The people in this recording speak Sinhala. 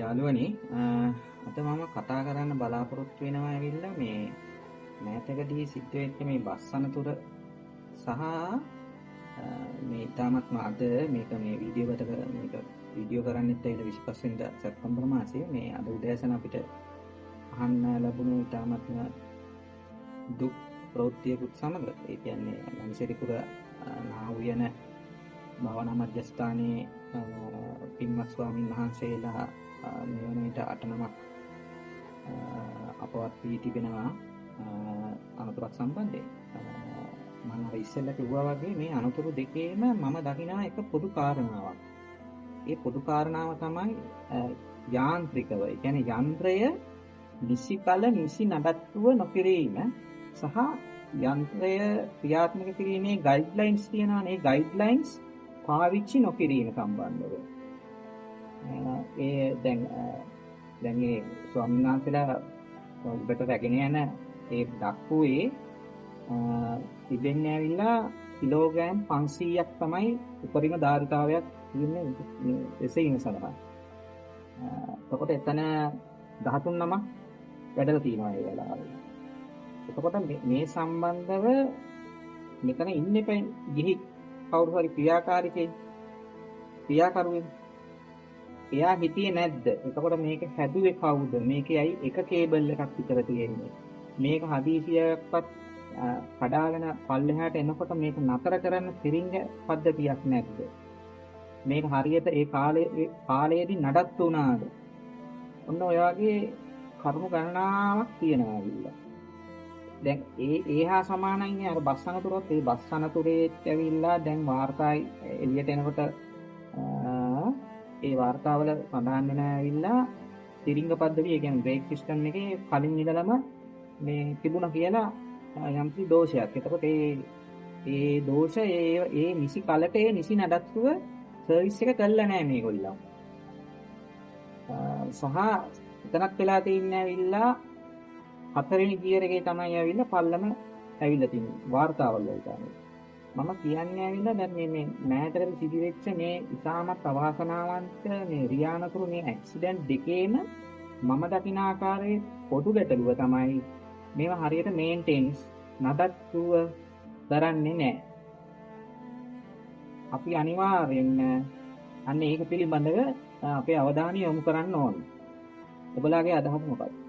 යාළුවනේ අද මම කතා කරන්න බලාපොරොත්තු වෙනවා ඇවිල්ලා මේ මෑතකදී සිද්ධ වෙච්ච මේ බස් අනතුර සහ මේ ඊටාත්ම අද මේක මේ වීඩියෝ කරන්නෙත් ඇවිල්ලා 25 වෙනිදා සැප්තැම්බර් මාසයේ මේ අද උදෑසන අපිට අහන්න ලැබුණු ඊටාත්ම දුක් ප්‍රවෘත්තියකුත් සමග ඒ කියන්නේ ලංසිරිපුර නාවුයන භාවනා මධ්‍යස්ථානයේ පින්වත් ස්වාමීන් වහන්සේලා මේ වන විට 8 නමක් අපවත් වී තිබෙනවා අනතුරක් සම්බන්ධයෙන්. මම ඉස්සෙල්ලා කිව්වා වගේ මේ අනතුරු දෙකේම මම දකිනවා එක පොදු කාරණාවක්. ඒ පොදු කාරණාව තමයි යාන්ත්‍රිකව, ඒ කියන්නේ යන්ත්‍රය නිසිකල නිසි නඩත්තුව නොකිරීම සහ යන්ත්‍රය ක්‍රියාත්මක කිරීමේ ගයිඩ්ලයින්ස් තියෙනවා. මේ ගයිඩ්ලයින්ස් පාවිච්චි නොකිරීම සම්බන්ධව ඒ දැන් මේ ස්වාමීන් වහන්සේලා ඔබට රැගෙන යන ඒ දක්ුවේ තිබෙන්නේ ඇවිල්ලා කිලෝග්‍රෑම් 500ක් තමයි උපරිම ධාරිතාවයක් තියෙන්නේ එසේම සඳහා. එතකොට එතන 13 නමක් වැඩලා තියෙනවා ඒ වෙලාවේ. එතකොට මේ සම්බන්ධව මෙතන ඉන්නේ ගිහි කවුරු හරි ක්‍රියාකරුවෙක්. එයා හිතියේ නැද්ද? එතකොට මේක හැදුවේ කවුද? මේකේ ඇයි එක කේබල් එකක් විතර තියෙන්නේ? මේක හදිසියක්වත් කඩාගෙන පල්ලෙහාට එනකොට මේක නතර කරන්න තිරින්ග පද්ධතියක් නැද්ද? මේක හරියට ඒ කාලයේදී නඩත්තු වුණාද? ඔන්න ඔය වගේ කරුණු ගණනාවක් තියෙනවා විල්ලා. දැන් ඒහා සමානයිනේ අර බස් අනතුරත්. ඒ බස් අනතුරේත් ඇවිල්ලා දැන් වාර්තා එළියට එනකොට ඒ වාර්තාවල සඳහන් වෙන ඇවිල්ලා තිරිංග පද්ධතිය, ඒ කියන්නේ බ්‍රේක් සිස්ටම් එකේ කලින් ඉඳලම මේ තිබුණා කියලා යම්කිසි දෝෂයක්. එතකොට ඒ දෝෂ ඒ නිසි කලට ඒ නිසි නඩත්තුව සර්විස් එක කළා නෑ මේගොල්ලෝ. සහ එතනක් වෙලා තින්නේ ඇවිල්ලා 4 වෙනි ගියර් එකේ තමයි ඇවිල්ලා පල්ලම ඇවිල්ලා තින්නේ වාර්තාවල වලට. මම කියන්නේ ඇවිල්ලා දැන් මේ මෑතකදී සිදුවෙච්ච මේ ඉතාමත් අවාසනාවන්ත මේ රියානතුරු මේ ඇක්සිඩන්ට් දෙකේම මම දකින ආකාරයේ පොදු ගැටලුව තමයි මේවා හරියට මේන්ටේන්ස් නඩත්තුව දරන්නේ නැහැ. අපි අනිවාර්යෙන්ම අන්න ඒක පිළිබඳව අපේ අවධානය යොමු කරන්න ඕනේ. ඔබලාගේ අදහස මොකක්ද?